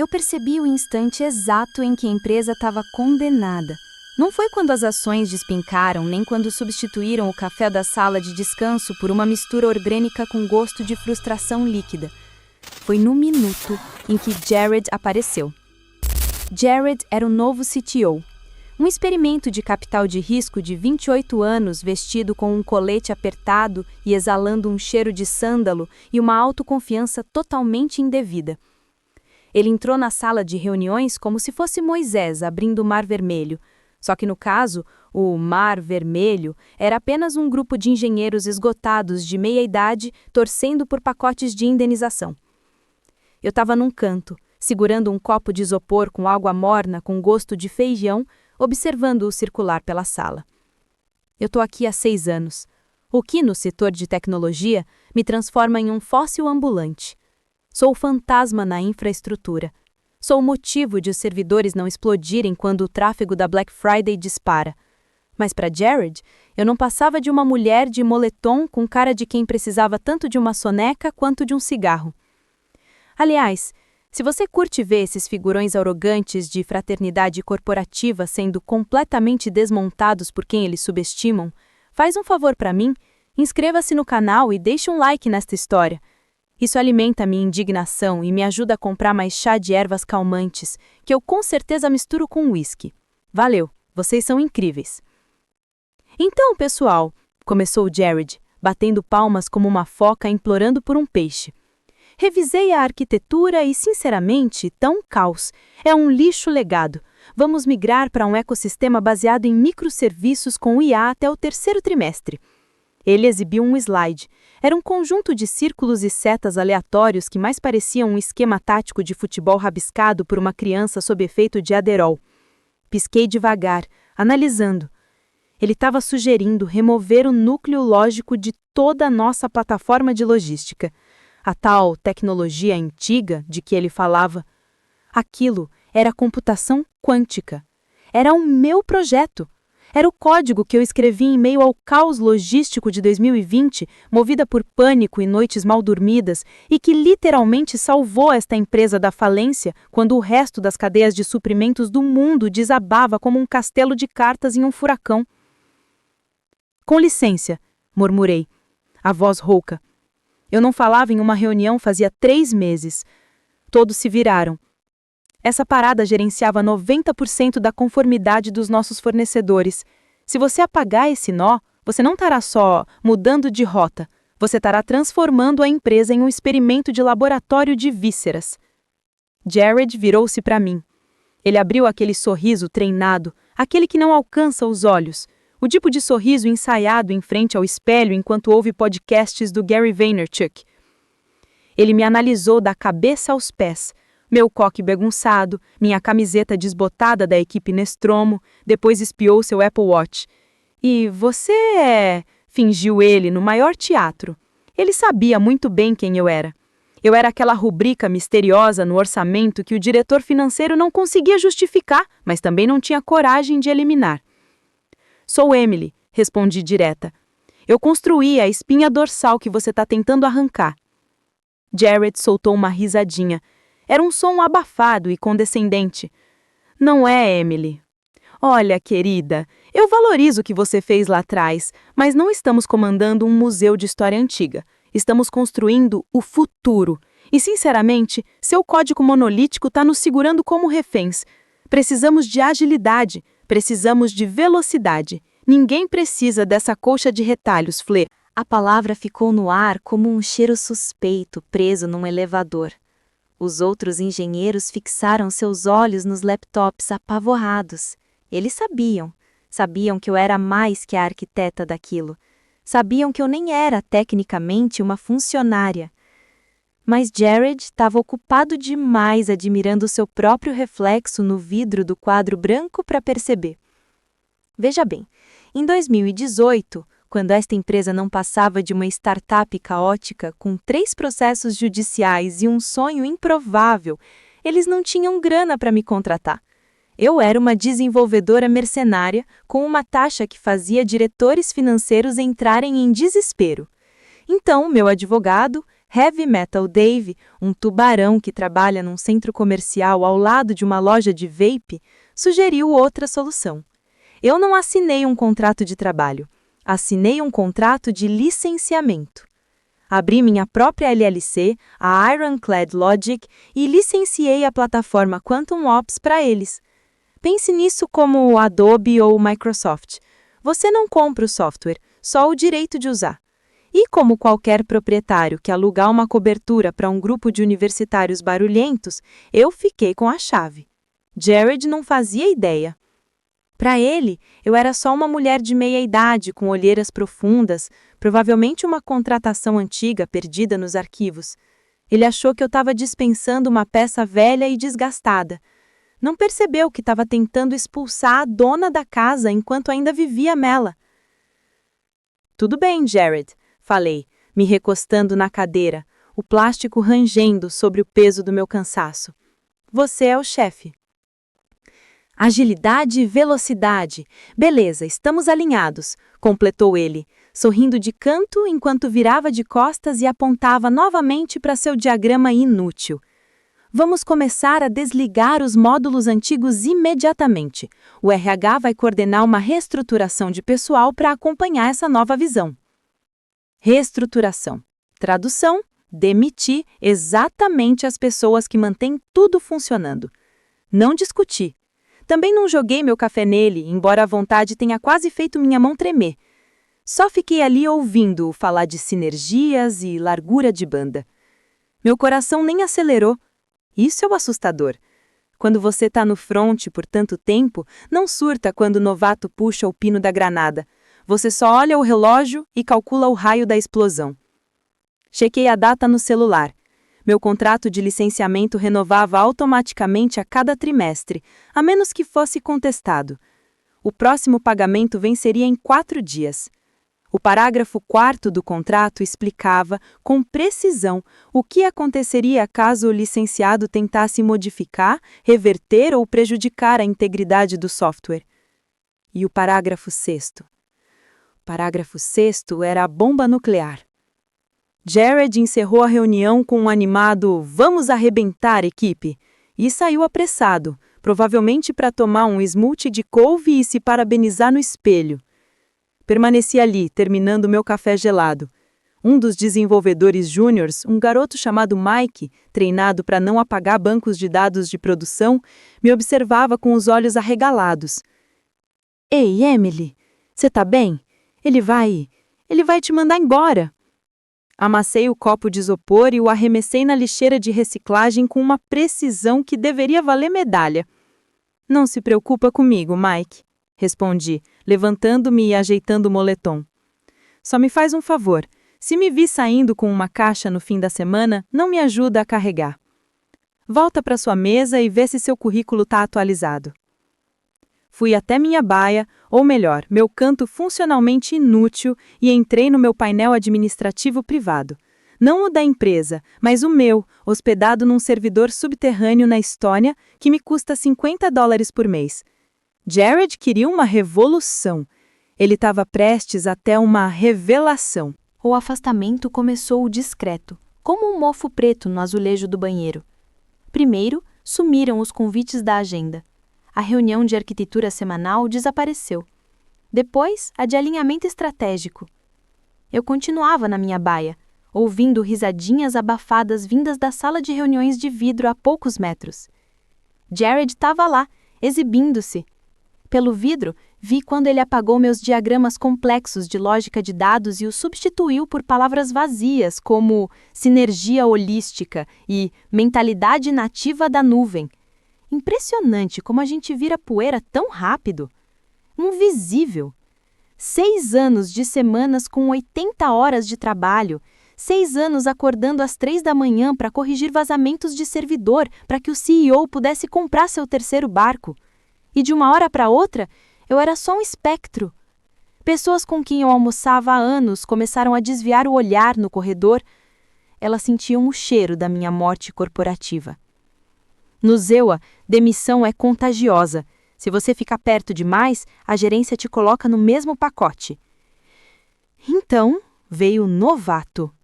Eu percebi o instante exato em que a empresa estava condenada. Não foi quando as ações despencaram, nem quando substituíram o café da sala de descanso por uma mistura orgânica com gosto de frustração líquida. Foi no minuto em que Jared apareceu. Jared era o novo CTO. Um experimento de capital de risco de 28 anos, vestido com um colete apertado e exalando um cheiro de sândalo e uma autoconfiança totalmente indevida. Ele entrou na sala de reuniões como se fosse Moisés abrindo o Mar Vermelho. Só que no caso, o Mar Vermelho era apenas um grupo de engenheiros esgotados de meia-idade torcendo por pacotes de indenização. Eu estava num canto, segurando um copo de isopor com água morna com gosto de feijão, observando-o circular pela sala. Eu estou aqui há 6 anos, o que no setor de tecnologia me transforma em um fóssil ambulante. Sou o fantasma na infraestrutura. Sou o motivo de os servidores não explodirem quando o tráfego da Black Friday dispara. Mas para Jared, eu não passava de uma mulher de moletom com cara de quem precisava tanto de uma soneca quanto de um cigarro. Aliás, se você curte ver esses figurões arrogantes de fraternidade corporativa sendo completamente desmontados por quem eles subestimam, faz um favor para mim, inscreva-se no canal e deixe um like nesta história. Isso alimenta minha indignação e me ajuda a comprar mais chá de ervas calmantes, que eu com certeza misturo com uísque. Valeu, vocês são incríveis. Então, pessoal, começou Jared, batendo palmas como uma foca implorando por um peixe. Revisei a arquitetura e, sinceramente, tá um caos. É um lixo legado. Vamos migrar para um ecossistema baseado em microserviços com IA até o 3º trimestre. Ele exibiu um slide. Era um conjunto de círculos e setas aleatórios que mais pareciam um esquema tático de futebol rabiscado por uma criança sob efeito de Adderall. Pisquei devagar, analisando. Ele estava sugerindo remover o núcleo lógico de toda a nossa plataforma de logística. A tal tecnologia antiga de que ele falava. Aquilo era computação quântica. Era o meu projeto. Era o código que eu escrevi em meio ao caos logístico de 2020, movida por pânico e noites mal dormidas, e que literalmente salvou esta empresa da falência quando o resto das cadeias de suprimentos do mundo desabava como um castelo de cartas em um furacão. Com licença, murmurei, a voz rouca. Eu não falava em uma reunião fazia 3 meses. Todos se viraram. Essa parada gerenciava 90% da conformidade dos nossos fornecedores. Se você apagar esse nó, você não estará só mudando de rota, você estará transformando a empresa em um experimento de laboratório de vísceras. Jared virou-se para mim. Ele abriu aquele sorriso treinado, aquele que não alcança os olhos, o tipo de sorriso ensaiado em frente ao espelho enquanto ouve podcasts do Gary Vaynerchuk. Ele me analisou da cabeça aos pés, meu coque bagunçado, minha camiseta desbotada da equipe Nestromo, depois espiou seu Apple Watch. E você é... fingiu ele no maior teatro. Ele sabia muito bem quem eu era. Eu era aquela rubrica misteriosa no orçamento que o diretor financeiro não conseguia justificar, mas também não tinha coragem de eliminar. Sou Emily, respondi direta. Eu construí a espinha dorsal que você está tentando arrancar. Jared soltou uma risadinha. Era um som abafado e condescendente. Não é, Emily. Olha, querida, eu valorizo o que você fez lá atrás, mas não estamos comandando um museu de história antiga. Estamos construindo o futuro. E, sinceramente, seu código monolítico está nos segurando como reféns. Precisamos de agilidade, precisamos de velocidade. Ninguém precisa dessa colcha de retalhos, Flê. A palavra ficou no ar como um cheiro suspeito preso num elevador. Os outros engenheiros fixaram seus olhos nos laptops apavorados. Eles sabiam que eu era mais que a arquiteta daquilo. Sabiam que eu nem era tecnicamente uma funcionária. Mas Jared estava ocupado demais admirando seu próprio reflexo no vidro do quadro branco para perceber. Veja bem, em 2018, quando esta empresa não passava de uma startup caótica com 3 processos judiciais e um sonho improvável, eles não tinham grana para me contratar. Eu era uma desenvolvedora mercenária com uma taxa que fazia diretores financeiros entrarem em desespero. Então, meu advogado, Heavy Metal Dave, um tubarão que trabalha num centro comercial ao lado de uma loja de vape, sugeriu outra solução. Eu não assinei um contrato de trabalho, assinei um contrato de licenciamento. Abri minha própria LLC, a Ironclad Logic, e licenciei a plataforma Quantum Ops para eles. Pense nisso como Adobe ou Microsoft. Você não compra o software, só o direito de usar. E como qualquer proprietário que alugar uma cobertura para um grupo de universitários barulhentos, eu fiquei com a chave. Jared não fazia ideia. Para ele, eu era só uma mulher de meia-idade com olheiras profundas, provavelmente uma contratação antiga perdida nos arquivos. Ele achou que eu estava dispensando uma peça velha e desgastada. Não percebeu que estava tentando expulsar a dona da casa enquanto ainda vivia nela. Tudo bem, Jared, falei, me recostando na cadeira, o plástico rangendo sobre o peso do meu cansaço. Você é o chefe. Agilidade e velocidade. Beleza, estamos alinhados, completou ele, sorrindo de canto enquanto virava de costas e apontava novamente para seu diagrama inútil. Vamos começar a desligar os módulos antigos imediatamente. O RH vai coordenar uma reestruturação de pessoal para acompanhar essa nova visão. Reestruturação. Tradução: demitir exatamente as pessoas que mantêm tudo funcionando. Não discuti. Também não joguei meu café nele, embora a vontade tenha quase feito minha mão tremer. Só fiquei ali ouvindo-o falar de sinergias e largura de banda. Meu coração nem acelerou. Isso é o assustador. Quando você está no fronte por tanto tempo, não surta quando o novato puxa o pino da granada. Você só olha o relógio e calcula o raio da explosão. Chequei a data no celular. Meu contrato de licenciamento renovava automaticamente a cada trimestre, a menos que fosse contestado. O próximo pagamento venceria em 4 dias. O parágrafo 4º do contrato explicava, com precisão, o que aconteceria caso o licenciado tentasse modificar, reverter ou prejudicar a integridade do software. E o parágrafo 6º? O parágrafo 6º era a bomba nuclear. Jared encerrou a reunião com um animado "Vamos arrebentar, equipe!" e saiu apressado, provavelmente para tomar um smoothie de couve e se parabenizar no espelho. Permaneci ali, terminando meu café gelado. Um dos desenvolvedores júniors, um garoto chamado Mike, treinado para não apagar bancos de dados de produção, me observava com os olhos arregalados. "Ei, Emily, você tá bem? Ele vai te mandar embora." Amassei o copo de isopor e o arremessei na lixeira de reciclagem com uma precisão que deveria valer medalha. "Não se preocupa comigo, Mike", respondi, levantando-me e ajeitando o moletom. "Só me faz um favor. Se me vir saindo com uma caixa no fim da semana, não me ajuda a carregar. Volta para sua mesa e vê se seu currículo está atualizado." Fui até minha baia, ou melhor, meu canto funcionalmente inútil, e entrei no meu painel administrativo privado. Não o da empresa, mas o meu, hospedado num servidor subterrâneo na Estônia, que me custa $50 por mês. Jared queria uma revolução. Ele estava prestes até uma revelação. O afastamento começou discreto, como um mofo preto no azulejo do banheiro. Primeiro, sumiram os convites da agenda. A reunião de arquitetura semanal desapareceu. Depois, a de alinhamento estratégico. Eu continuava na minha baia, ouvindo risadinhas abafadas vindas da sala de reuniões de vidro a poucos metros. Jared estava lá, exibindo-se. Pelo vidro, vi quando ele apagou meus diagramas complexos de lógica de dados e os substituiu por palavras vazias como sinergia holística e mentalidade nativa da nuvem. Impressionante como a gente vira poeira tão rápido. Invisível. 6 anos de semanas com 80 horas de trabalho. 6 anos acordando às 3 da manhã para corrigir vazamentos de servidor para que o CEO pudesse comprar seu terceiro barco. E de uma hora para outra, eu era só um espectro. Pessoas com quem eu almoçava há anos começaram a desviar o olhar no corredor. Elas sentiam o cheiro da minha morte corporativa. No Zewa, demissão é contagiosa. Se você ficar perto demais, a gerência te coloca no mesmo pacote. Então, veio o novato.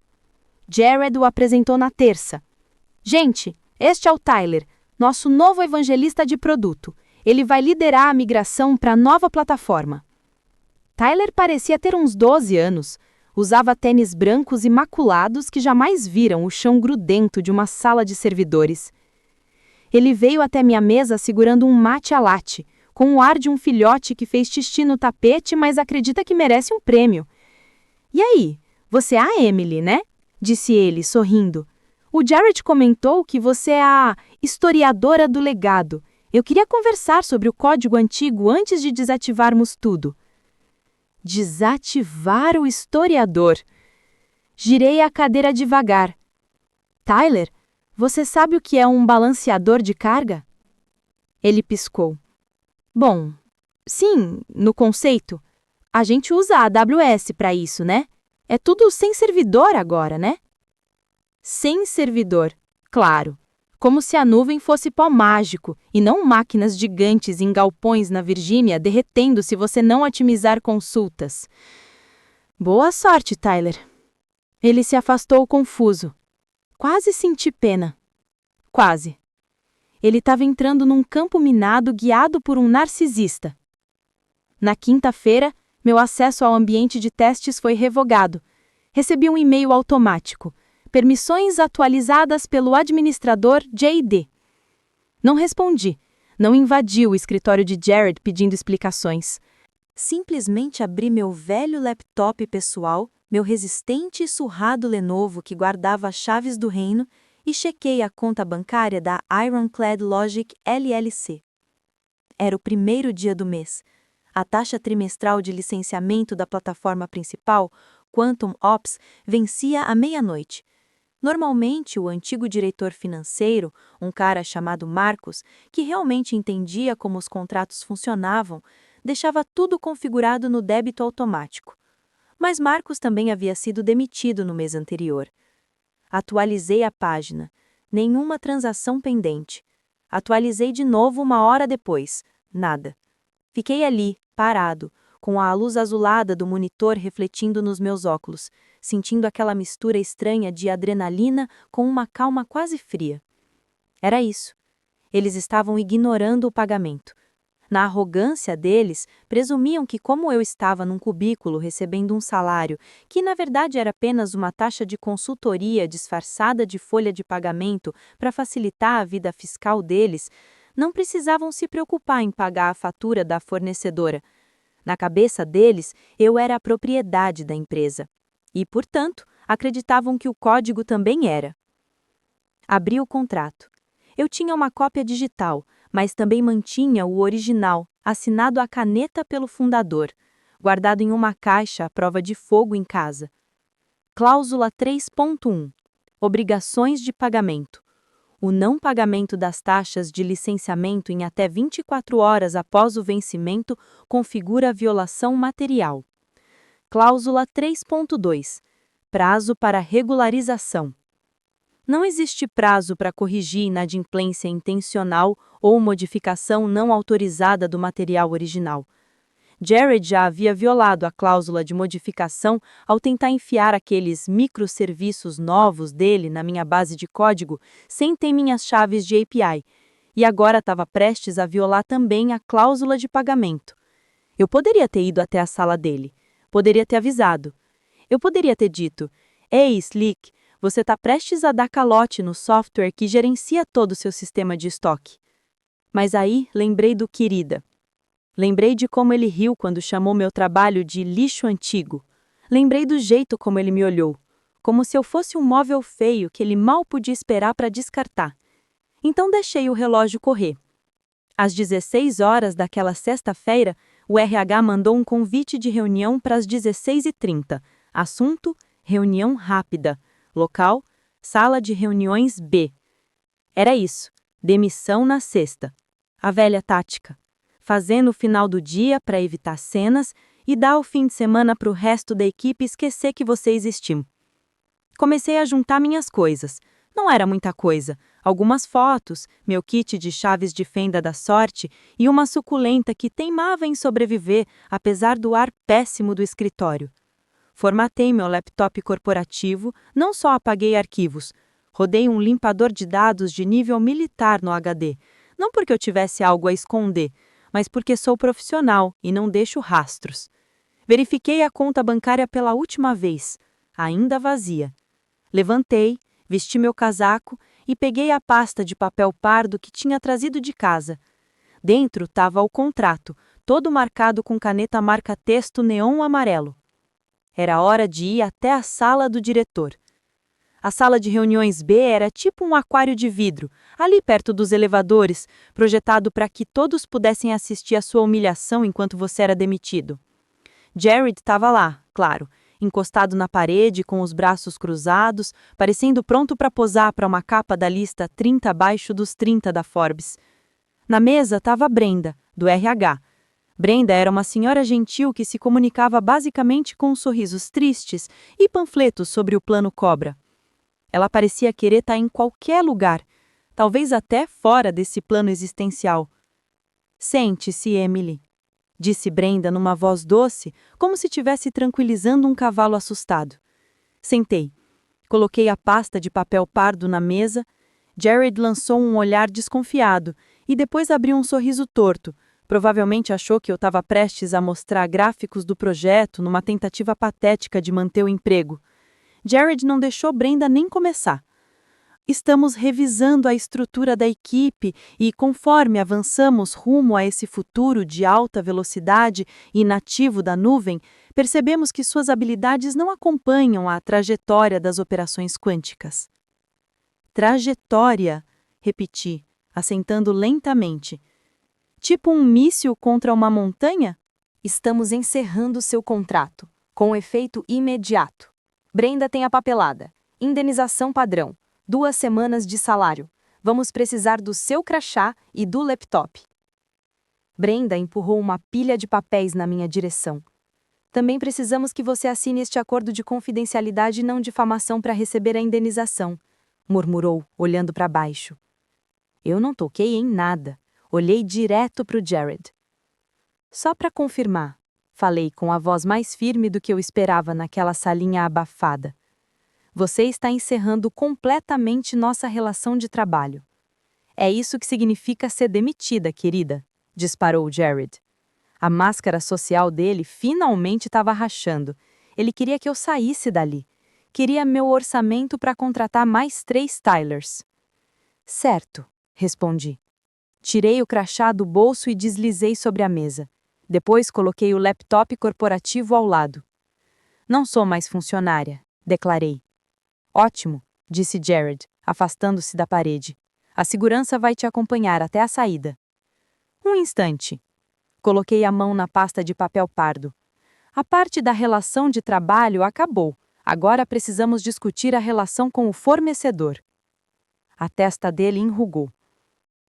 Jared o apresentou na terça. Gente, este é o Tyler, nosso novo evangelista de produto. Ele vai liderar a migração para a nova plataforma. Tyler parecia ter uns 12 anos. Usava tênis brancos imaculados que jamais viram o chão grudento de uma sala de servidores. Ele veio até minha mesa segurando um mate à latte, com o ar de um filhote que fez xixi no tapete, mas acredita que merece um prêmio. E aí, você é a Emily, né? Disse ele, sorrindo. O Jared comentou que você é a historiadora do legado. Eu queria conversar sobre o código antigo antes de desativarmos tudo. Desativar o historiador. Girei a cadeira devagar. Tyler, você sabe o que é um balanceador de carga? Ele piscou. Bom, sim, no conceito. A gente usa a AWS para isso, né? É tudo sem servidor agora, né? Sem servidor, claro. Como se a nuvem fosse pó mágico e não máquinas gigantes em galpões na Virgínia derretendo se você não otimizar consultas. Boa sorte, Tyler. Ele se afastou confuso. Quase senti pena. Quase. Ele estava entrando num campo minado guiado por um narcisista. Na quinta-feira, meu acesso ao ambiente de testes foi revogado. Recebi um e-mail automático. Permissões atualizadas pelo administrador J.D. Não respondi. Não invadi o escritório de Jared pedindo explicações. Simplesmente abri meu velho laptop pessoal, meu resistente e surrado Lenovo que guardava as chaves do reino, e chequei a conta bancária da Ironclad Logic LLC. Era o primeiro dia do mês. A taxa trimestral de licenciamento da plataforma principal, Quantum Ops, vencia à meia-noite. Normalmente, o antigo diretor financeiro, um cara chamado Marcos, que realmente entendia como os contratos funcionavam, deixava tudo configurado no débito automático. Mas Marcos também havia sido demitido no mês anterior. Atualizei a página. Nenhuma transação pendente. Atualizei de novo 1 hora depois. Nada. Fiquei ali, parado, com a luz azulada do monitor refletindo nos meus óculos, sentindo aquela mistura estranha de adrenalina com uma calma quase fria. Era isso. Eles estavam ignorando o pagamento. Na arrogância deles, presumiam que como eu estava num cubículo recebendo um salário, que na verdade era apenas uma taxa de consultoria disfarçada de folha de pagamento para facilitar a vida fiscal deles, não precisavam se preocupar em pagar a fatura da fornecedora. Na cabeça deles, eu era a propriedade da empresa. E, portanto, acreditavam que o código também era. Abri o contrato. Eu tinha uma cópia digital, mas também mantinha o original, assinado à caneta pelo fundador, guardado em uma caixa à prova de fogo em casa. Cláusula 3.1. Obrigações de pagamento. O não pagamento das taxas de licenciamento em até 24 horas após o vencimento configura violação material. Cláusula 3.2. Prazo para regularização. Não existe prazo para corrigir inadimplência intencional ou modificação não autorizada do material original. Jared já havia violado a cláusula de modificação ao tentar enfiar aqueles microserviços novos dele na minha base de código sem ter minhas chaves de API, e agora estava prestes a violar também a cláusula de pagamento. Eu poderia ter ido até a sala dele, poderia ter avisado. Eu poderia ter dito: "Ei, Slick, você está prestes a dar calote no software que gerencia todo o seu sistema de estoque." Mas aí lembrei do querida. Lembrei de como ele riu quando chamou meu trabalho de lixo antigo. Lembrei do jeito como ele me olhou, como se eu fosse um móvel feio que ele mal podia esperar para descartar. Então deixei o relógio correr. Às 16 horas daquela sexta-feira, o RH mandou um convite de reunião para as 16h30. Assunto: reunião rápida. Local: sala de reuniões B. Era isso. Demissão na sexta. A velha tática. Fazer no final do dia para evitar cenas e dar o fim de semana para o resto da equipe esquecer que você existiu. Comecei a juntar minhas coisas. Não era muita coisa. Algumas fotos, meu kit de chaves de fenda da sorte e uma suculenta que teimava em sobreviver apesar do ar péssimo do escritório. Formatei meu laptop corporativo, não só apaguei arquivos, rodei um limpador de dados de nível militar no HD, não porque eu tivesse algo a esconder, mas porque sou profissional e não deixo rastros. Verifiquei a conta bancária pela última vez, ainda vazia. Levantei, vesti meu casaco e peguei a pasta de papel pardo que tinha trazido de casa. Dentro estava o contrato, todo marcado com caneta marca-texto neon amarelo. Era hora de ir até a sala do diretor. A sala de reuniões B era tipo um aquário de vidro, ali perto dos elevadores, projetado para que todos pudessem assistir à sua humilhação enquanto você era demitido. Jared estava lá, claro, encostado na parede, com os braços cruzados, parecendo pronto para posar para uma capa da lista 30 abaixo dos 30 da Forbes. Na mesa estava Brenda, do RH. Brenda era uma senhora gentil que se comunicava basicamente com sorrisos tristes e panfletos sobre o plano Cobra. Ela parecia querer estar em qualquer lugar, talvez até fora desse plano existencial. "Sente-se, Emily", disse Brenda numa voz doce, como se estivesse tranquilizando um cavalo assustado. Sentei. Coloquei a pasta de papel pardo na mesa. Jared lançou um olhar desconfiado e depois abriu um sorriso torto. Provavelmente achou que eu estava prestes a mostrar gráficos do projeto numa tentativa patética de manter o emprego. Jared não deixou Brenda nem começar. "Estamos revisando a estrutura da equipe e, conforme avançamos rumo a esse futuro de alta velocidade e nativo da nuvem, percebemos que suas habilidades não acompanham a trajetória das operações quânticas." "Trajetória", repeti, assentando lentamente. "Tipo um míssil contra uma montanha?" Estamos encerrando seu contrato, com efeito imediato. Brenda tem a papelada. Indenização padrão. 2 semanas de salário. Vamos precisar do seu crachá e do laptop. Brenda empurrou uma pilha de papéis na minha direção. "Também precisamos que você assine este acordo de confidencialidade e não difamação para receber a indenização", murmurou, olhando para baixo. Eu não toquei em nada. Olhei direto para o Jared. "Só para confirmar", falei com a voz mais firme do que eu esperava naquela salinha abafada. "Você está encerrando completamente nossa relação de trabalho." "É isso que significa ser demitida, querida", disparou Jared. A máscara social dele finalmente estava rachando. Ele queria que eu saísse dali. Queria meu orçamento para contratar mais 3 Tylers. "Certo", respondi. Tirei o crachá do bolso e deslizei sobre a mesa. Depois coloquei o laptop corporativo ao lado. "Não sou mais funcionária", declarei. "Ótimo", disse Jared, afastando-se da parede. "A segurança vai te acompanhar até a saída." Um instante. Coloquei a mão na pasta de papel pardo. A parte da relação de trabalho acabou. Agora precisamos discutir a relação com o fornecedor. A testa dele enrugou.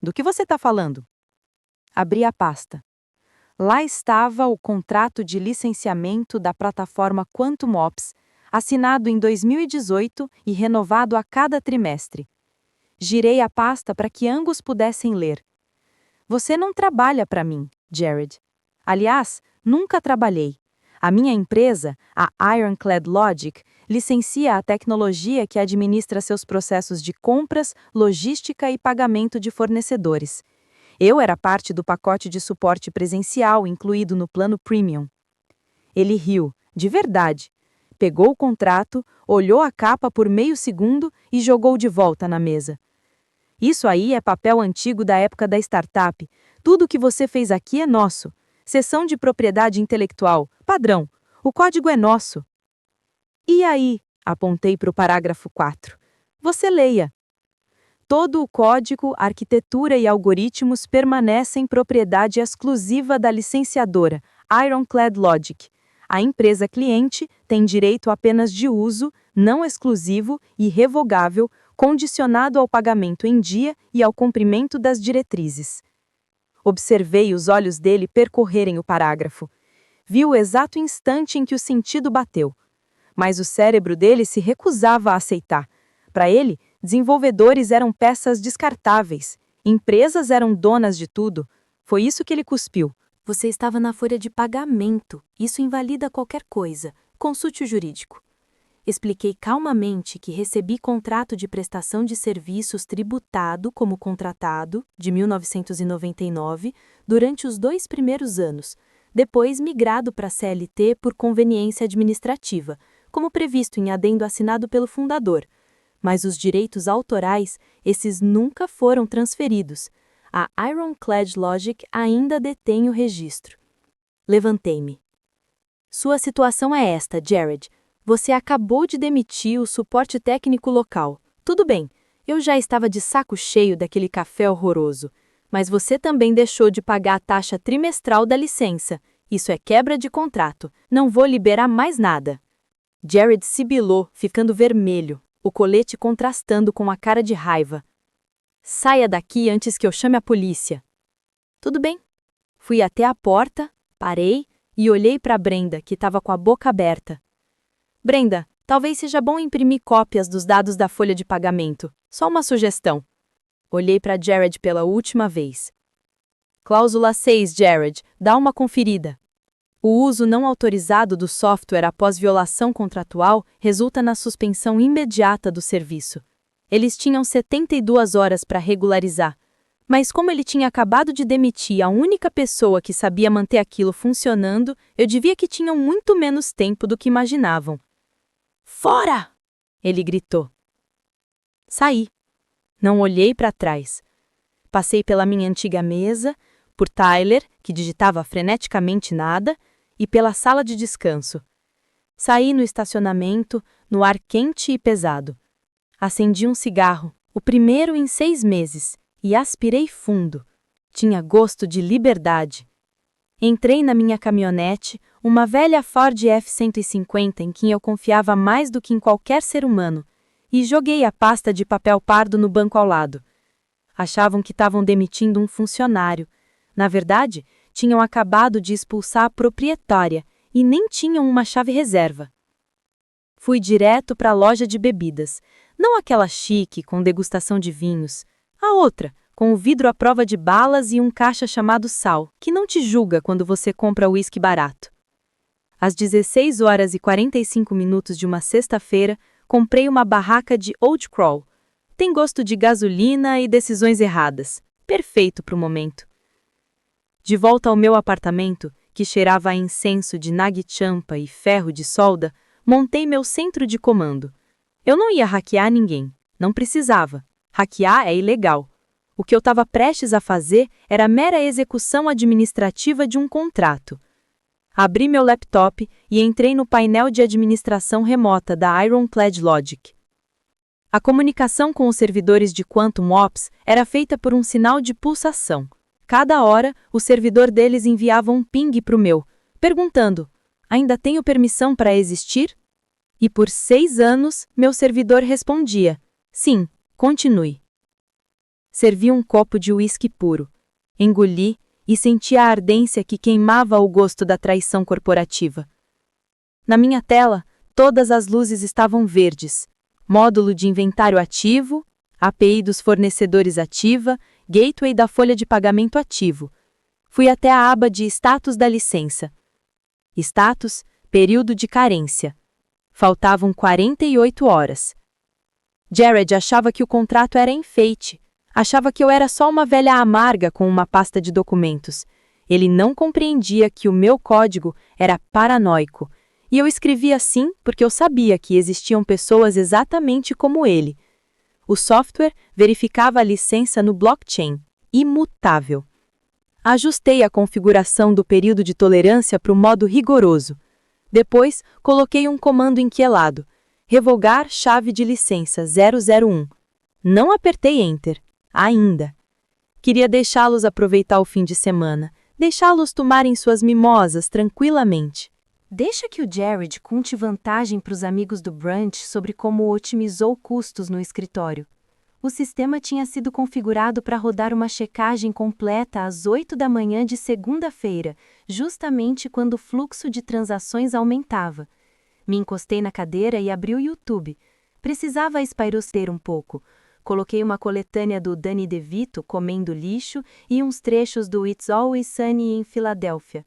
"Do que você está falando?" Abri a pasta. Lá estava o contrato de licenciamento da plataforma Quantum Ops, assinado em 2018 e renovado a cada trimestre. Girei a pasta para que ambos pudessem ler. "Você não trabalha para mim, Jared. Aliás, nunca trabalhei. A minha empresa, a Ironclad Logic, licencia a tecnologia que administra seus processos de compras, logística e pagamento de fornecedores. Eu era parte do pacote de suporte presencial incluído no plano Premium." Ele riu, de verdade. Pegou o contrato, olhou a capa por meio segundo e jogou de volta na mesa. "Isso aí é papel antigo da época da startup. Tudo o que você fez aqui é nosso. Cessão de propriedade intelectual, padrão. O código é nosso." "E aí?", apontei para o parágrafo 4. "Você leia." "Todo o código, arquitetura e algoritmos permanecem propriedade exclusiva da licenciadora, Ironclad Logic. A empresa cliente tem direito apenas de uso, não exclusivo e revogável, condicionado ao pagamento em dia e ao cumprimento das diretrizes." Observei os olhos dele percorrerem o parágrafo. Vi o exato instante em que o sentido bateu. Mas o cérebro dele se recusava a aceitar. Para ele, desenvolvedores eram peças descartáveis. Empresas eram donas de tudo. Foi isso que ele cuspiu. "Você estava na folha de pagamento. Isso invalida qualquer coisa. Consulte o jurídico. Expliquei calmamente que recebi contrato de prestação de serviços tributado como contratado, de 1999, durante os 2 primeiros anos, depois migrado para a CLT por conveniência administrativa, como previsto em adendo assinado pelo fundador. Mas os direitos autorais, esses nunca foram transferidos. A Ironclad Logic ainda detém o registro. Levantei-me. Sua situação é esta, Jared. Você acabou de demitir o suporte técnico local. Tudo bem, eu já estava de saco cheio daquele café horroroso. Mas você também deixou de pagar a taxa trimestral da licença. Isso é quebra de contrato. Não vou liberar mais nada. Jared sibilou, ficando vermelho, o colete contrastando com a cara de raiva. Saia daqui antes que eu chame a polícia. Tudo bem. Fui até a porta, parei e olhei para Brenda, que estava com a boca aberta. Brenda, talvez seja bom imprimir cópias dos dados da folha de pagamento. Só uma sugestão. Olhei para Jared pela última vez. Cláusula 6, Jared, dá uma conferida. O uso não autorizado do software após violação contratual resulta na suspensão imediata do serviço. Eles tinham 72 horas para regularizar. Mas como ele tinha acabado de demitir a única pessoa que sabia manter aquilo funcionando, eu devia que tinham muito menos tempo do que imaginavam. Fora! Ele gritou. Saí. Não olhei para trás. Passei pela minha antiga mesa, por Tyler, que digitava freneticamente nada, e pela sala de descanso. Saí no estacionamento, no ar quente e pesado. Acendi um cigarro, o primeiro em 6 meses, e aspirei fundo. Tinha gosto de liberdade. Entrei na minha caminhonete, uma velha Ford F-150 em quem eu confiava mais do que em qualquer ser humano, e joguei a pasta de papel pardo no banco ao lado. Achavam que estavam demitindo um funcionário. Na verdade, tinham acabado de expulsar a proprietária e nem tinham uma chave reserva. Fui direto para a loja de bebidas, não aquela chique com degustação de vinhos, a outra, com o vidro à prova de balas e um caixa chamado Sal, que não te julga quando você compra uísque barato. Às 16 horas e 45 minutos de uma sexta-feira, comprei uma barraca de Old Crow. Tem gosto de gasolina e decisões erradas. Perfeito para o momento. De volta ao meu apartamento, que cheirava a incenso de nag champa e ferro de solda, montei meu centro de comando. Eu não ia hackear ninguém. Não precisava. Hackear é ilegal. O que eu estava prestes a fazer era a mera execução administrativa de um contrato. Abri meu laptop e entrei no painel de administração remota da Ironclad Logic. A comunicação com os servidores de Quantum Ops era feita por um sinal de pulsação. Cada hora, o servidor deles enviava um ping para o meu, perguntando: ainda tenho permissão para existir? E por 6 anos, meu servidor respondia: sim, continue. Servi um copo de uísque puro. Engoli e senti a ardência que queimava o gosto da traição corporativa. Na minha tela, todas as luzes estavam verdes. Módulo de inventário ativo, API dos fornecedores ativa, gateway da folha de pagamento ativo. Fui até a aba de status da licença. Status, período de carência. Faltavam 48 horas. Jared achava que o contrato era enfeite. Achava que eu era só uma velha amarga com uma pasta de documentos. Ele não compreendia que o meu código era paranoico. E eu escrevia assim porque eu sabia que existiam pessoas exatamente como ele. O software verificava a licença no blockchain, imutável. Ajustei a configuração do período de tolerância para o modo rigoroso. Depois, coloquei um comando inquielado. Revogar chave de licença 001. Não apertei Enter. Ainda. Queria deixá-los aproveitar o fim de semana, deixá-los tomarem suas mimosas tranquilamente. Deixa que o Jared conte vantagem para os amigos do brunch sobre como otimizou custos no escritório. O sistema tinha sido configurado para rodar uma checagem completa às 8 da manhã de segunda-feira, justamente quando o fluxo de transações aumentava. Me encostei na cadeira e abri o YouTube. Precisava espairecer um pouco. Coloquei uma coletânea do Danny DeVito comendo lixo e uns trechos do It's Always Sunny em Filadélfia.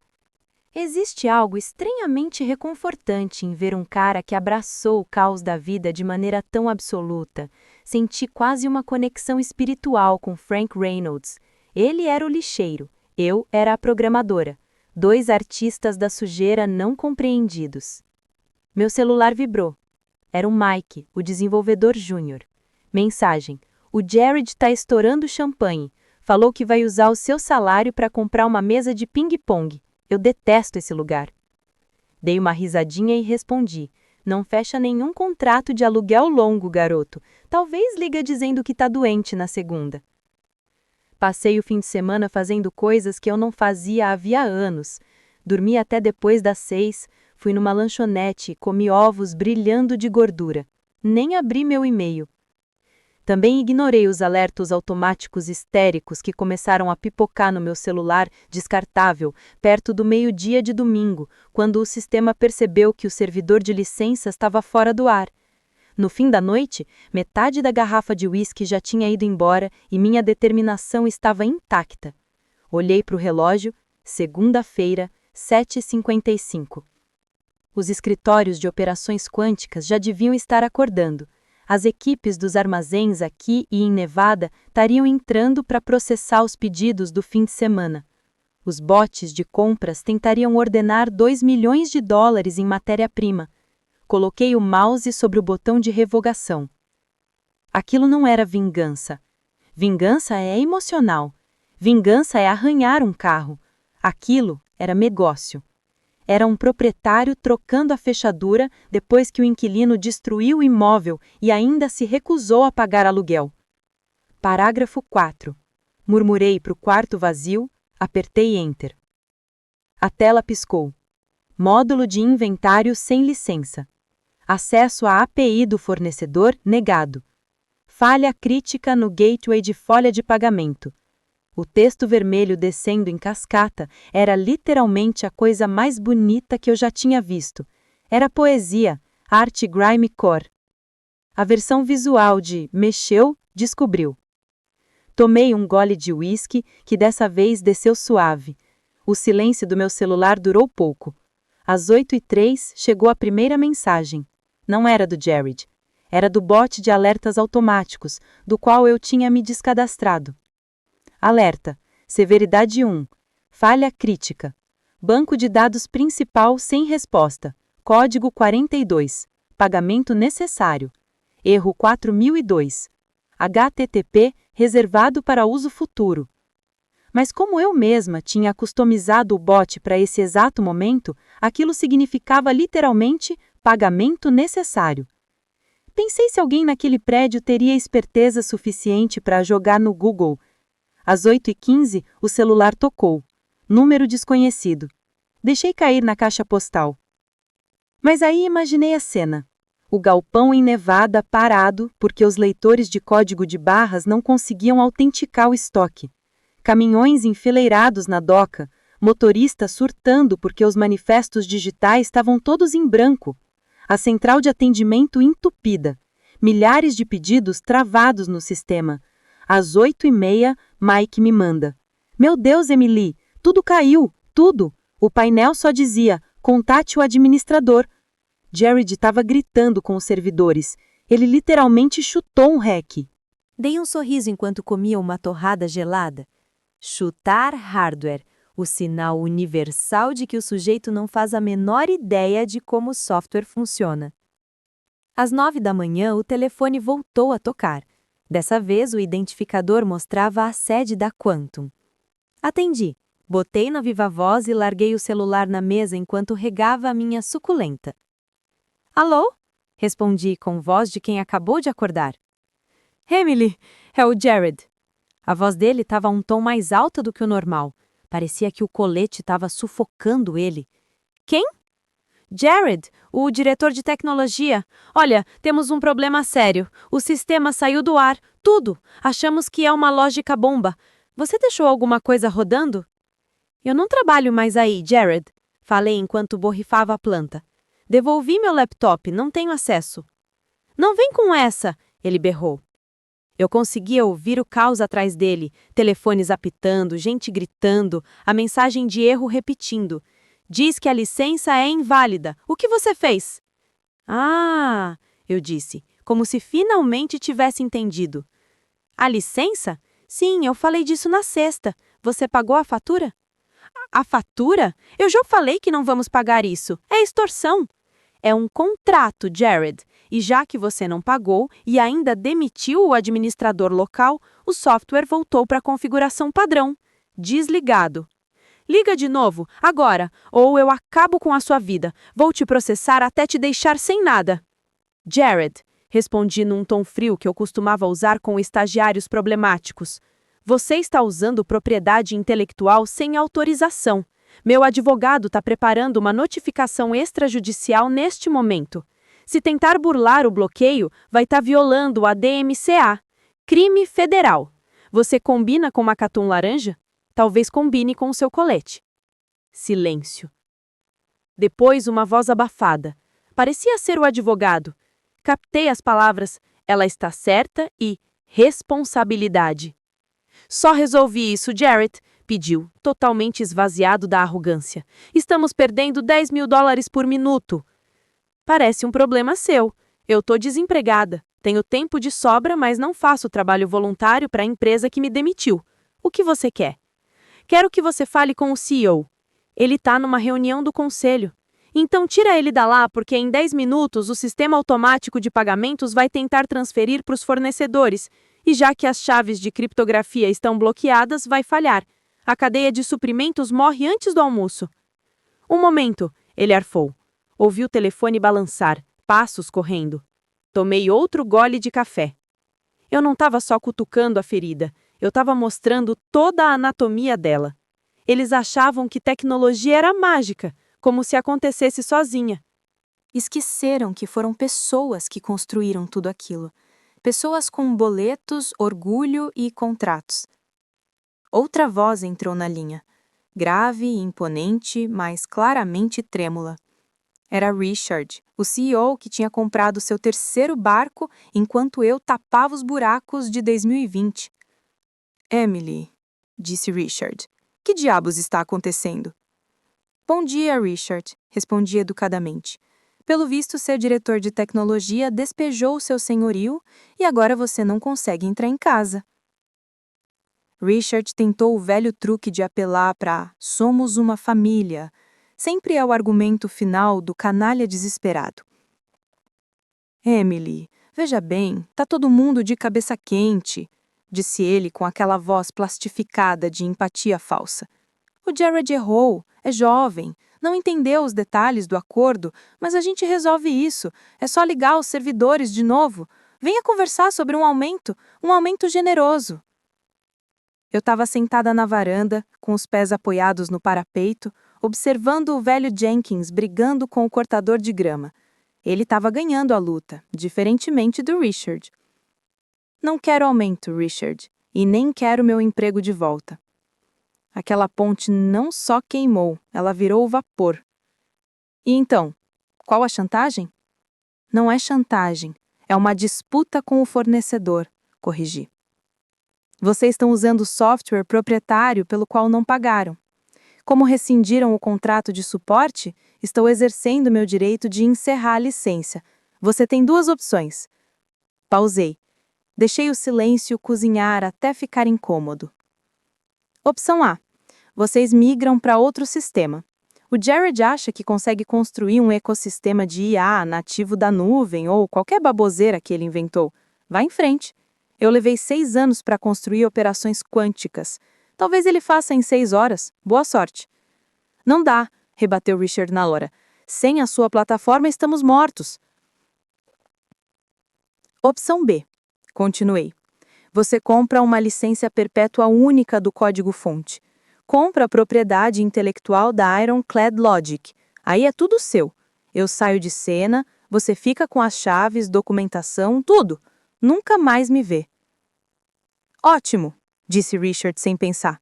Existe algo estranhamente reconfortante em ver um cara que abraçou o caos da vida de maneira tão absoluta. Senti quase uma conexão espiritual com Frank Reynolds. Ele era o lixeiro, eu era a programadora. Dois artistas da sujeira não compreendidos. Meu celular vibrou. Era o Mike, o desenvolvedor júnior. Mensagem: o Jared tá estourando champanhe. Falou que vai usar o seu salário para comprar uma mesa de ping-pong. Eu detesto esse lugar. Dei uma risadinha e respondi: não fecha nenhum contrato de aluguel longo, garoto. Talvez liga dizendo que tá doente na segunda. Passei o fim de semana fazendo coisas que eu não fazia havia anos. Dormi até depois das 6, fui numa lanchonete e comi ovos brilhando de gordura. Nem abri meu e-mail. Também ignorei os alertas automáticos histéricos que começaram a pipocar no meu celular descartável perto do meio-dia de domingo, quando o sistema percebeu que o servidor de licenças estava fora do ar. No fim da noite, metade da garrafa de uísque já tinha ido embora e minha determinação estava intacta. Olhei para o relógio, segunda-feira, 7h55. Os escritórios de operações quânticas já deviam estar acordando. As equipes dos armazéns aqui e em Nevada estariam entrando para processar os pedidos do fim de semana. Os bots de compras tentariam ordenar $2 milhões em matéria-prima. Coloquei o mouse sobre o botão de revogação. Aquilo não era vingança. Vingança é emocional. Vingança é arranhar um carro. Aquilo era negócio. Era um proprietário trocando a fechadura depois que o inquilino destruiu o imóvel e ainda se recusou a pagar aluguel. Parágrafo 4. Murmurei para o quarto vazio, apertei Enter. A tela piscou. Módulo de inventário sem licença. Acesso à API do fornecedor negado. Falha crítica no gateway de folha de pagamento. O texto vermelho descendo em cascata era literalmente a coisa mais bonita que eu já tinha visto. Era poesia, arte grindcore. A versão visual de mexeu, descobriu. Tomei um gole de uísque, que dessa vez desceu suave. O silêncio do meu celular durou pouco. Às 8h03 chegou a primeira mensagem. Não era do Jared. Era do bot de alertas automáticos, do qual eu tinha me descadastrado. Alerta. Severidade 1. Falha crítica. Banco de dados principal sem resposta. Código 42. Pagamento necessário. Erro 4002. HTTP reservado para uso futuro. Mas como eu mesma tinha customizado o bot para esse exato momento, aquilo significava literalmente pagamento necessário. Pensei se alguém naquele prédio teria esperteza suficiente para jogar no Google. Às 8h15, o celular tocou. Número desconhecido. Deixei cair na caixa postal. Mas aí imaginei a cena. O galpão em Nevada parado porque os leitores de código de barras não conseguiam autenticar o estoque. Caminhões enfileirados na doca, motorista surtando porque os manifestos digitais estavam todos em branco. A central de atendimento entupida. Milhares de pedidos travados no sistema. Às 8h30, Mike me manda. Meu Deus, Emily, tudo caiu, tudo. O painel só dizia, contate o administrador. Jared estava gritando com os servidores. Ele literalmente chutou um REC. Dei um sorriso enquanto comia uma torrada gelada. Chutar hardware, o sinal universal de que o sujeito não faz a menor ideia de como o software funciona. Às 9h, o telefone voltou a tocar. Dessa vez, o identificador mostrava a sede da Quantum. Atendi, botei na viva voz e larguei o celular na mesa enquanto regava a minha suculenta. Alô? Respondi com voz de quem acabou de acordar. Emily, é o Jared. A voz dele estava um tom mais alta do que o normal. Parecia que o colete estava sufocando ele. Quem? Jared, o diretor de tecnologia. Olha, temos um problema sério. O sistema saiu do ar. Tudo. Achamos que é uma lógica bomba. Você deixou alguma coisa rodando? Eu não trabalho mais aí, Jared. Falei enquanto borrifava a planta. Devolvi meu laptop, não tenho acesso. Não vem com essa, ele berrou. Eu conseguia ouvir o caos atrás dele, telefones apitando, gente gritando, a mensagem de erro repetindo. Diz que a licença é inválida. O que você fez? Ah, eu disse, como se finalmente tivesse entendido. A licença? Sim, eu falei disso na sexta. Você pagou a fatura? A fatura? Eu já falei que não vamos pagar isso. É extorsão. É um contrato, Jared. E já que você não pagou e ainda demitiu o administrador local, o software voltou para a configuração padrão. Desligado. Liga de novo, agora, ou eu acabo com a sua vida. Vou te processar até te deixar sem nada. Jared, respondi num tom frio que eu costumava usar com estagiários problemáticos. Você está usando propriedade intelectual sem autorização. Meu advogado está preparando uma notificação extrajudicial neste momento. Se tentar burlar o bloqueio, vai estar violando a DMCA. Crime federal. Você combina com macatum laranja? Talvez combine com o seu colete. Silêncio. Depois, uma voz abafada. Parecia ser o advogado. Captei as palavras, ela está certa e responsabilidade. Só resolvi isso, Jarrett, pediu, totalmente esvaziado da arrogância. Estamos perdendo $10.000 por minuto. Parece um problema seu. Eu tô desempregada. Tenho tempo de sobra, mas não faço trabalho voluntário para a empresa que me demitiu. O que você quer? Quero que você fale com o CEO. Ele está numa reunião do conselho. Então tira ele da lá, porque em 10 minutos o sistema automático de pagamentos vai tentar transferir para os fornecedores, e já que as chaves de criptografia estão bloqueadas, vai falhar. A cadeia de suprimentos morre antes do almoço. Um momento, ele arfou. Ouvi o telefone balançar, passos correndo. Tomei outro gole de café. Eu não estava só cutucando a ferida, eu estava mostrando toda a anatomia dela. Eles achavam que tecnologia era mágica, como se acontecesse sozinha. Esqueceram que foram pessoas que construíram tudo aquilo. Pessoas com boletos, orgulho e contratos. Outra voz entrou na linha, grave e imponente, mas claramente trêmula. Era Richard, o CEO que tinha comprado seu terceiro barco enquanto eu tapava os buracos de 2020. Emily, disse Richard, que diabos está acontecendo? Bom dia, Richard, respondi educadamente. Pelo visto, seu diretor de tecnologia despejou seu senhorio e agora você não consegue entrar em casa. Richard tentou o velho truque de apelar para "somos uma família", sempre é o argumento final do canalha desesperado. Emily, veja bem, tá todo mundo de cabeça quente, disse ele com aquela voz plastificada de empatia falsa. O Jared errou, é jovem, não entendeu os detalhes do acordo, mas a gente resolve isso, é só ligar os servidores de novo. Venha conversar sobre um aumento generoso. Eu estava sentada na varanda, com os pés apoiados no parapeito, observando o velho Jenkins brigando com o cortador de grama. Ele estava ganhando a luta, diferentemente do Richard. Não quero aumento, Richard, e nem quero meu emprego de volta. Aquela ponte não só queimou, ela virou vapor. E então, qual a chantagem? Não é chantagem, é uma disputa com o fornecedor, corrigi. Vocês estão usando software proprietário pelo qual não pagaram. Como rescindiram o contrato de suporte, estou exercendo meu direito de encerrar a licença. Você tem duas opções. Pausei. Deixei o silêncio cozinhar até ficar incômodo. Opção A. Vocês migram para outro sistema. O Jared acha que consegue construir um ecossistema de IA nativo da nuvem ou qualquer baboseira que ele inventou. Vá em frente. Eu levei 6 anos para construir operações quânticas. Talvez ele faça em 6 horas. Boa sorte. Não dá, rebateu Richard na hora. Sem a sua plataforma estamos mortos. Opção B. Continuei. Você compra uma licença perpétua única do código-fonte. Compra a propriedade intelectual da Ironclad Logic. Aí é tudo seu. Eu saio de cena, você fica com as chaves, documentação, tudo. Nunca mais me vê. Ótimo, disse Richard sem pensar.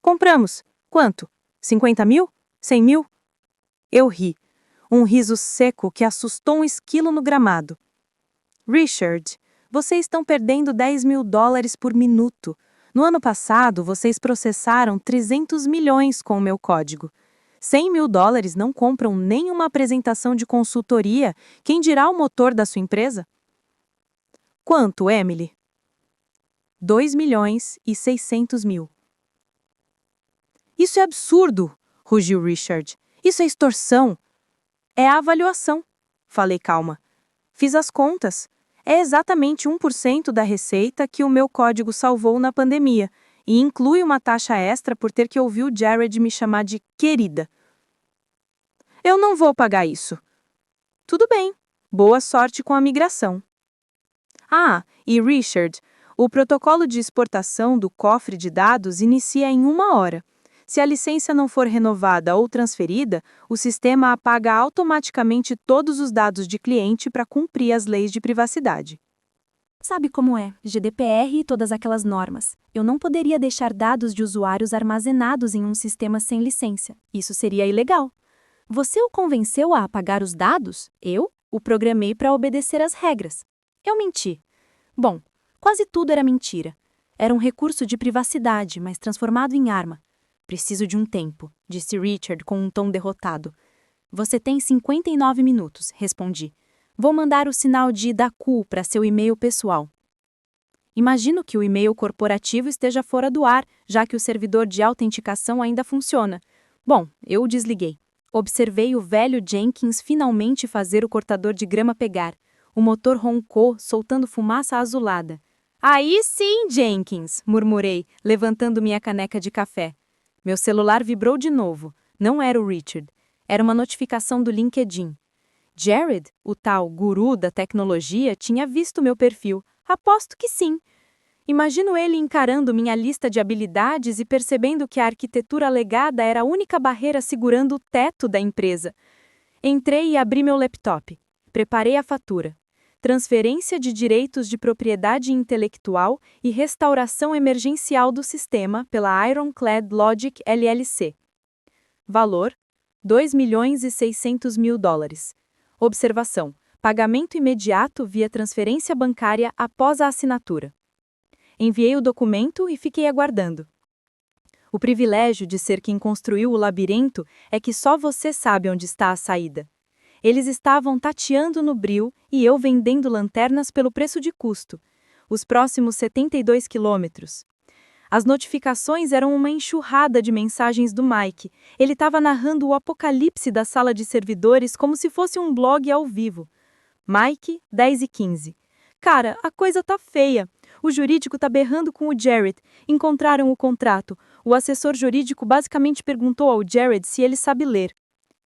Compramos. Quanto? 50 mil? 100 mil? Eu ri. Um riso seco que assustou um esquilo no gramado. Richard, vocês estão perdendo $10.000 por minuto. No ano passado, vocês processaram 300 milhões com o meu código. US$ 100.000 não compram nem uma apresentação de consultoria, quem dirá o motor da sua empresa? Quanto, Emily? 2.600.000. Isso é absurdo, rugiu Richard. Isso é extorsão. É a avaliação. Falei calma. Fiz as contas. É exatamente 1% da receita que o meu código salvou na pandemia, e inclui uma taxa extra por ter que ouvir o Jared me chamar de querida. Eu não vou pagar isso. Tudo bem. Boa sorte com a migração. Ah, e Richard, o protocolo de exportação do cofre de dados inicia em 1 hora. Se a licença não for renovada ou transferida, o sistema apaga automaticamente todos os dados de cliente para cumprir as leis de privacidade. Sabe como é, GDPR e todas aquelas normas. Eu não poderia deixar dados de usuários armazenados em um sistema sem licença. Isso seria ilegal. Você o convenceu a apagar os dados? Eu o programei para obedecer às regras. Eu menti. Bom, quase tudo era mentira. Era um recurso de privacidade, mas transformado em arma. Preciso de um tempo, disse Richard com um tom derrotado. Você tem 59 minutos, respondi. Vou mandar o sinal de DACU para seu e-mail pessoal. Imagino que o e-mail corporativo esteja fora do ar, já que o servidor de autenticação ainda funciona. Bom, eu o desliguei. Observei o velho Jenkins finalmente fazer o cortador de grama pegar. O motor roncou, soltando fumaça azulada. Aí sim, Jenkins, murmurei, levantando minha caneca de café. Meu celular vibrou de novo. Não era o Richard. Era uma notificação do LinkedIn. Jared, o tal guru da tecnologia, tinha visto meu perfil. Aposto que sim. Imagino ele encarando minha lista de habilidades e percebendo que a arquitetura legada era a única barreira segurando o teto da empresa. Entrei e abri meu laptop. Preparei a fatura. Transferência de direitos de propriedade intelectual e restauração emergencial do sistema pela Ironclad Logic LLC. Valor: US$ 2.600.000. Observação: pagamento imediato via transferência bancária após a assinatura. Enviei o documento e fiquei aguardando. O privilégio de ser quem construiu o labirinto é que só você sabe onde está a saída. Eles estavam tateando no breu e eu vendendo lanternas pelo preço de custo. Os próximos 72 quilômetros. As notificações eram uma enxurrada de mensagens do Mike. Ele estava narrando o apocalipse da sala de servidores como se fosse um blog ao vivo. Mike, 10h15. Cara, a coisa tá feia. O jurídico tá berrando com o Jared. Encontraram o contrato. O assessor jurídico basicamente perguntou ao Jared se ele sabe ler.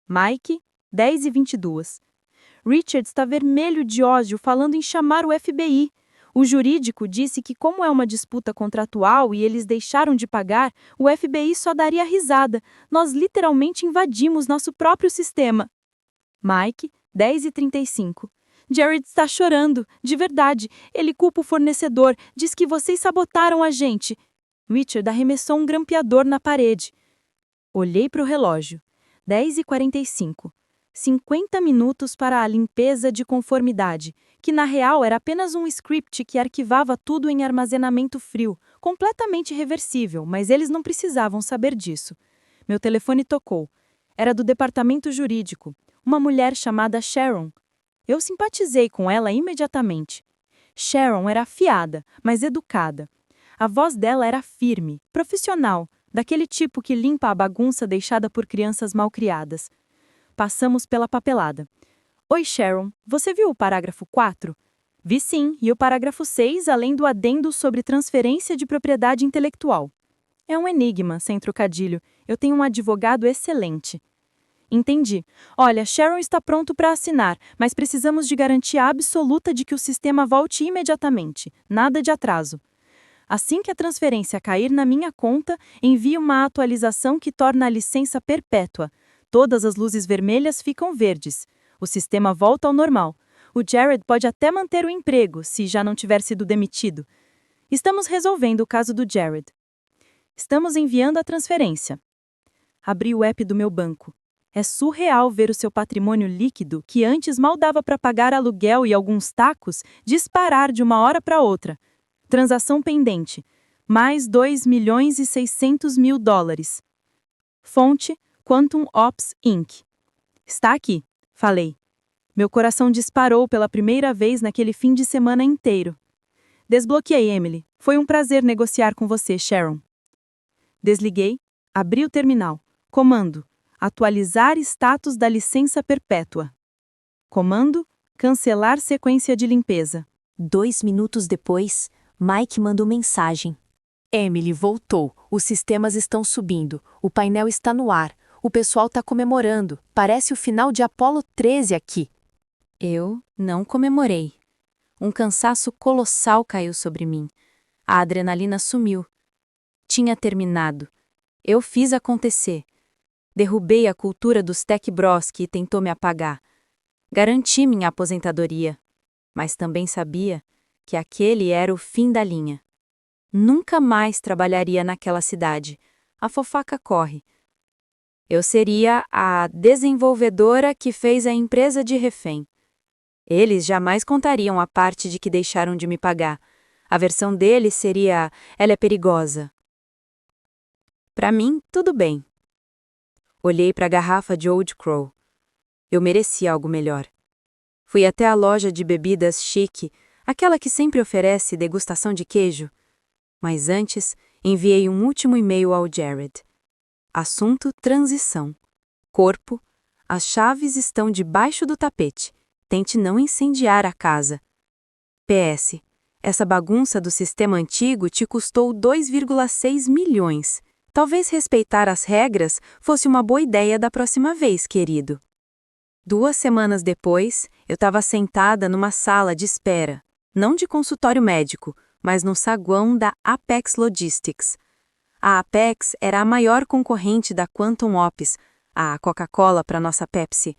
Mike, 10h22. Richard está vermelho de ódio falando em chamar o FBI. O jurídico disse que como é uma disputa contratual e eles deixaram de pagar, o FBI só daria risada. Nós literalmente invadimos nosso próprio sistema. Mike, 10h35. Jared está chorando, de verdade. Ele culpa o fornecedor, diz que vocês sabotaram a gente. Richard arremessou um grampeador na parede. Olhei para o relógio. 10h45. 50 minutos para a limpeza de conformidade, que na real era apenas um script que arquivava tudo em armazenamento frio, completamente reversível, mas eles não precisavam saber disso. Meu telefone tocou. Era do departamento jurídico, uma mulher chamada Sharon. Eu simpatizei com ela imediatamente. Sharon era afiada, mas educada. A voz dela era firme, profissional, daquele tipo que limpa a bagunça deixada por crianças malcriadas. Passamos pela papelada. Oi, Sharon, você viu o parágrafo 4? Vi sim, e o parágrafo 6, além do adendo sobre transferência de propriedade intelectual. É um enigma, sem trocadilho. Eu tenho um advogado excelente. Entendi. Olha, Sharon está pronto para assinar, mas precisamos de garantia absoluta de que o sistema volte imediatamente. Nada de atraso. Assim que a transferência cair na minha conta, envie uma atualização que torna a licença perpétua. Todas as luzes vermelhas ficam verdes. O sistema volta ao normal. O Jared pode até manter o emprego, se já não tiver sido demitido. Estamos resolvendo o caso do Jared. Estamos enviando a transferência. Abri o app do meu banco. É surreal ver o seu patrimônio líquido, que antes mal dava para pagar aluguel e alguns tacos, disparar de uma hora para outra. Transação pendente. Mais US$ 2.600.000. Fonte: Quantum Ops Inc. Está aqui, falei. Meu coração disparou pela primeira vez naquele fim de semana inteiro. Desbloqueei, Emily. Foi um prazer negociar com você, Sharon. Desliguei, abri o terminal. Comando: atualizar status da licença perpétua. Comando: cancelar sequência de limpeza. 2 minutos depois, Mike mandou mensagem. Emily voltou. Os sistemas estão subindo. O painel está no ar. O pessoal está comemorando. Parece o final de Apollo 13 aqui. Eu não comemorei. Um cansaço colossal caiu sobre mim. A adrenalina sumiu. Tinha terminado. Eu fiz acontecer. Derrubei a cultura dos tech bros que tentou me apagar. Garanti minha aposentadoria. Mas também sabia que aquele era o fim da linha. Nunca mais trabalharia naquela cidade. A fofoca corre. Eu seria a desenvolvedora que fez a empresa de refém. Eles jamais contariam a parte de que deixaram de me pagar. A versão deles seria: ela é perigosa. Para mim, tudo bem. Olhei para a garrafa de Old Crow. Eu merecia algo melhor. Fui até a loja de bebidas chique, aquela que sempre oferece degustação de queijo. Mas antes, enviei um último e-mail ao Jared. Assunto: transição. Corpo: as chaves estão debaixo do tapete. Tente não incendiar a casa. PS: essa bagunça do sistema antigo te custou 2,6 milhões. Talvez respeitar as regras fosse uma boa ideia da próxima vez, querido. 2 semanas depois, eu estava sentada numa sala de espera, não de consultório médico, mas no saguão da Apex Logistics. A Apex era a maior concorrente da Quantum Ops, a Coca-Cola para nossa Pepsi.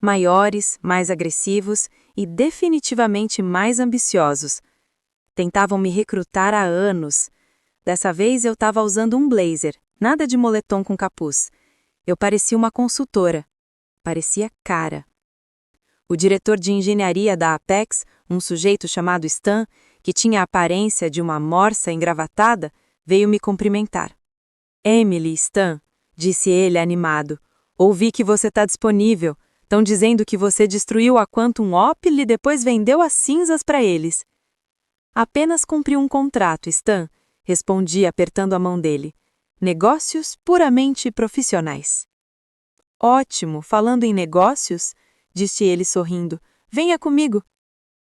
Maiores, mais agressivos e definitivamente mais ambiciosos. Tentavam me recrutar há anos. Dessa vez eu estava usando um blazer, nada de moletom com capuz. Eu parecia uma consultora. Parecia cara. O diretor de engenharia da Apex, um sujeito chamado Stan, que tinha a aparência de uma morsa engravatada, veio me cumprimentar. Emily, Stan, disse ele animado, ouvi que você está disponível. Estão dizendo que você destruiu a Quantum Op e depois vendeu as cinzas para eles. Apenas cumpri um contrato, Stan, respondi apertando a mão dele. Negócios puramente profissionais. Ótimo, falando em negócios, disse ele sorrindo, venha comigo.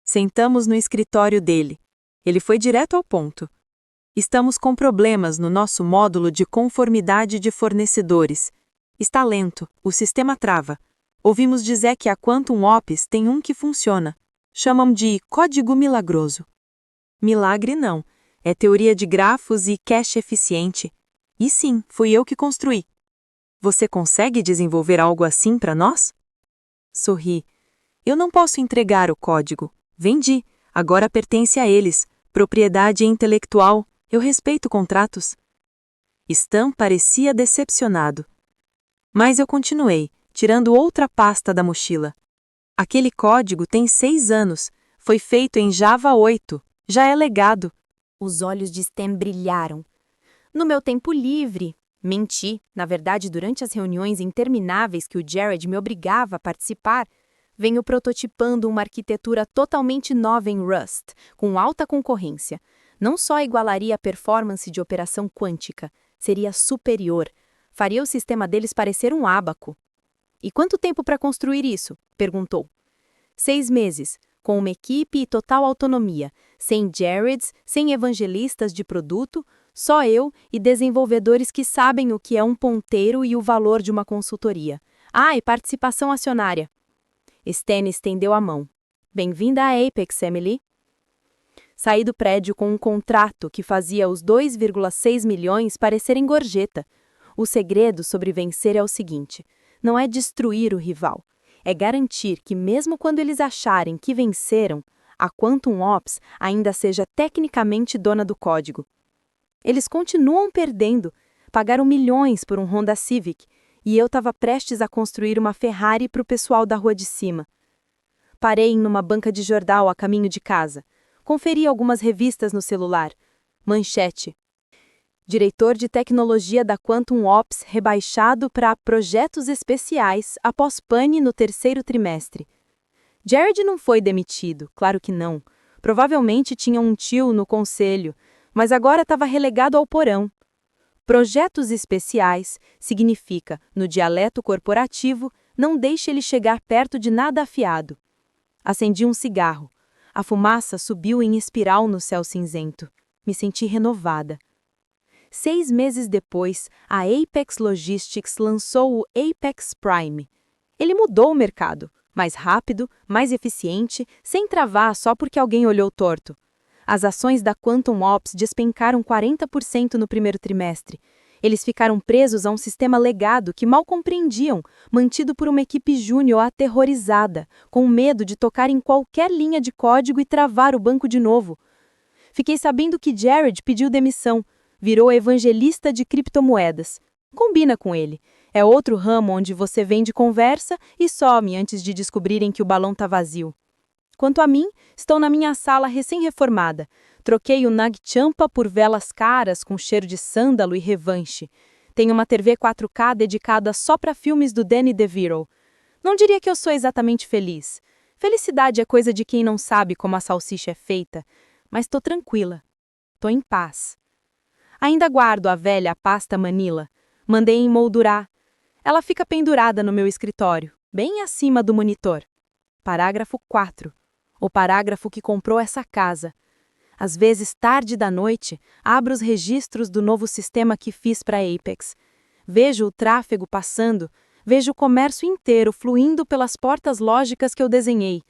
Sentamos no escritório dele. Ele foi direto ao ponto. Estamos com problemas no nosso módulo de conformidade de fornecedores. Está lento, o sistema trava. Ouvimos dizer que a Quantum Ops tem um que funciona. Chamam de código milagroso. Milagre não, é teoria de grafos e cache eficiente. E sim, fui eu que construí. Você consegue desenvolver algo assim para nós? Sorri. Eu não posso entregar o código. Vendi, agora pertence a eles. Propriedade intelectual, eu respeito contratos. Stan parecia decepcionado. Mas eu continuei, tirando outra pasta da mochila. Aquele código tem 6 anos, foi feito em Java 8, já é legado. Os olhos de Stan brilharam. No meu tempo livre, menti, na verdade durante as reuniões intermináveis que o Jared me obrigava a participar, venho prototipando uma arquitetura totalmente nova em Rust, com alta concorrência. Não só igualaria a performance de operação quântica, seria superior, faria o sistema deles parecer um ábaco. E quanto tempo para construir isso? Perguntou. 6 meses, com uma equipe e total autonomia, sem Jareds, sem evangelistas de produto, só eu e desenvolvedores que sabem o que é um ponteiro e o valor de uma consultoria. Ah, e participação acionária. Stan estendeu a mão. Bem-vinda à Apex, Emily. Saí do prédio com um contrato que fazia os 2,6 milhões parecerem gorjeta. O segredo sobre vencer é o seguinte: não é destruir o rival, é garantir que mesmo quando eles acharem que venceram, a Quantum Ops ainda seja tecnicamente dona do código. Eles continuam perdendo, pagaram milhões por um Honda Civic, e eu estava prestes a construir uma Ferrari para o pessoal da rua de cima. Parei numa banca de jornal a caminho de casa. Conferi algumas revistas no celular. Manchete. diretor de tecnologia da Quantum Ops rebaixado para projetos especiais após pane no terceiro trimestre. Jared não foi demitido, claro que não. Provavelmente tinha um tio no conselho, mas agora estava relegado ao porão. Projetos especiais significa, no dialeto corporativo, não deixe ele chegar perto de nada afiado. Acendi um cigarro. A fumaça subiu em espiral no céu cinzento. Me senti renovada. 6 meses depois, a Apex Logistics lançou o Apex Prime. Ele mudou o mercado, mais rápido, mais eficiente, sem travar só porque alguém olhou torto. As ações da Quantum Ops despencaram 40% no primeiro trimestre. Eles ficaram presos a um sistema legado que mal compreendiam, mantido por uma equipe júnior aterrorizada, com medo de tocar em qualquer linha de código e travar o banco de novo. Fiquei sabendo que Jared pediu demissão, virou evangelista de criptomoedas. Combina com ele. É outro ramo onde você vende conversa e some antes de descobrirem que o balão está vazio. Quanto a mim, estou na minha sala recém-reformada. Troquei o Nag Champa por velas caras com cheiro de sândalo e revanche. Tenho uma TV 4K dedicada só para filmes do Danny DeVito. Não diria que eu sou exatamente feliz. Felicidade é coisa de quem não sabe como a salsicha é feita. Mas estou tranquila. Estou em paz. Ainda guardo a velha pasta Manila. Mandei emoldurar. Ela fica pendurada no meu escritório, bem acima do monitor. Parágrafo 4. O parágrafo que comprou essa casa. Às vezes, tarde da noite, abro os registros do novo sistema que fiz para Apex. Vejo o tráfego passando, vejo o comércio inteiro fluindo pelas portas lógicas que eu desenhei.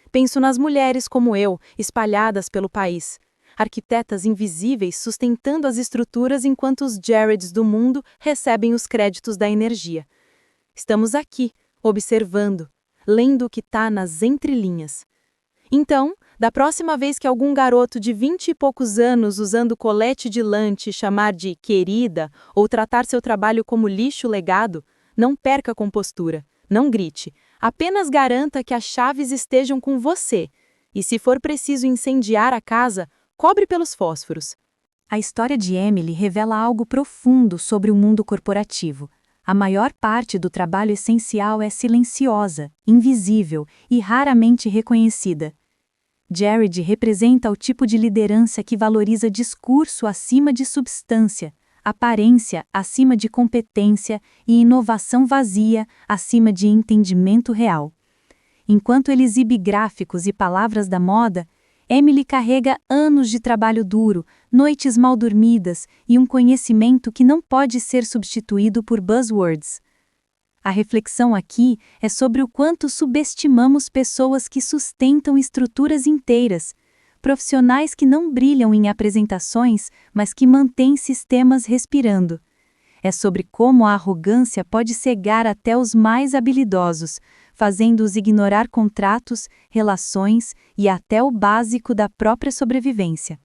Penso nas mulheres como eu, espalhadas pelo país. Arquitetas invisíveis sustentando as estruturas enquanto os Jareds do mundo recebem os créditos da energia. Estamos aqui, observando, lendo o que está nas entrelinhas. Então, da próxima vez que algum garoto de 20 e poucos anos usando colete de lante chamar de querida ou tratar seu trabalho como lixo legado, não perca a compostura, não grite, apenas garanta que as chaves estejam com você. E se for preciso incendiar a casa, cobre pelos fósforos. A história de Emily revela algo profundo sobre o mundo corporativo. A maior parte do trabalho essencial é silenciosa, invisível e raramente reconhecida. Jared representa o tipo de liderança que valoriza discurso acima de substância, aparência acima de competência e inovação vazia acima de entendimento real. Enquanto ele exibe gráficos e palavras da moda, Emily carrega anos de trabalho duro, noites mal dormidas e um conhecimento que não pode ser substituído por buzzwords. A reflexão aqui é sobre o quanto subestimamos pessoas que sustentam estruturas inteiras, profissionais que não brilham em apresentações, mas que mantêm sistemas respirando. É sobre como a arrogância pode cegar até os mais habilidosos, fazendo-os ignorar contratos, relações e até o básico da própria sobrevivência.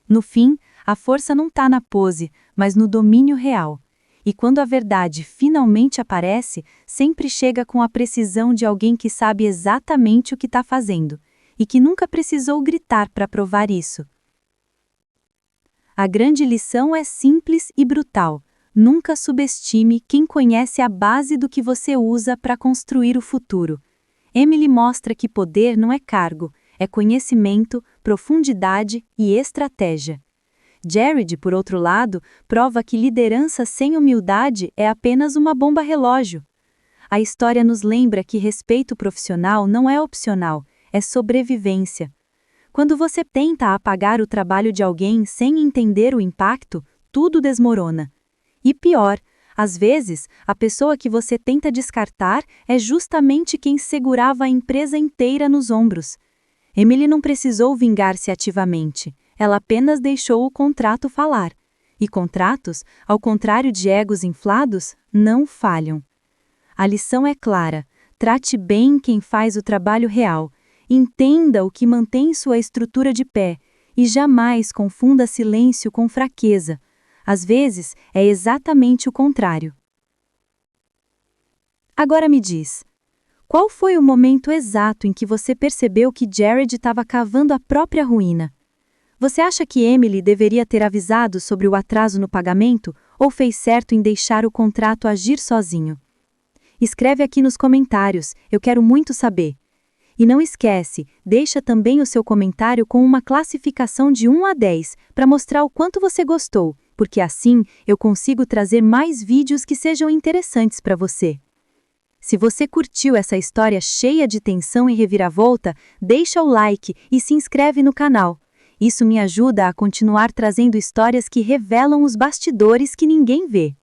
No fim, a força não está na pose, mas no domínio real. E quando a verdade finalmente aparece, sempre chega com a precisão de alguém que sabe exatamente o que está fazendo, e que nunca precisou gritar para provar isso. A grande lição é simples e brutal. Nunca subestime quem conhece a base do que você usa para construir o futuro. Emily mostra que poder não é cargo, é conhecimento, profundidade e estratégia. Jared, por outro lado, prova que liderança sem humildade é apenas uma bomba relógio. A história nos lembra que respeito profissional não é opcional, é sobrevivência. Quando você tenta apagar o trabalho de alguém sem entender o impacto, tudo desmorona. E pior, às vezes, a pessoa que você tenta descartar é justamente quem segurava a empresa inteira nos ombros. Emily não precisou vingar-se ativamente, ela apenas deixou o contrato falar. E contratos, ao contrário de egos inflados, não falham. A lição é clara: trate bem quem faz o trabalho real, entenda o que mantém sua estrutura de pé e jamais confunda silêncio com fraqueza. Às vezes, é exatamente o contrário. Agora me diz, qual foi o momento exato em que você percebeu que Jared estava cavando a própria ruína? Você acha que Emily deveria ter avisado sobre o atraso no pagamento ou fez certo em deixar o contrato agir sozinho? Escreve aqui nos comentários, eu quero muito saber. E não esquece, deixa também o seu comentário com uma classificação de 1 a 10 para mostrar o quanto você gostou, porque assim eu consigo trazer mais vídeos que sejam interessantes para você. Se você curtiu essa história cheia de tensão e reviravolta, deixa o like e se inscreve no canal. Isso me ajuda a continuar trazendo histórias que revelam os bastidores que ninguém vê.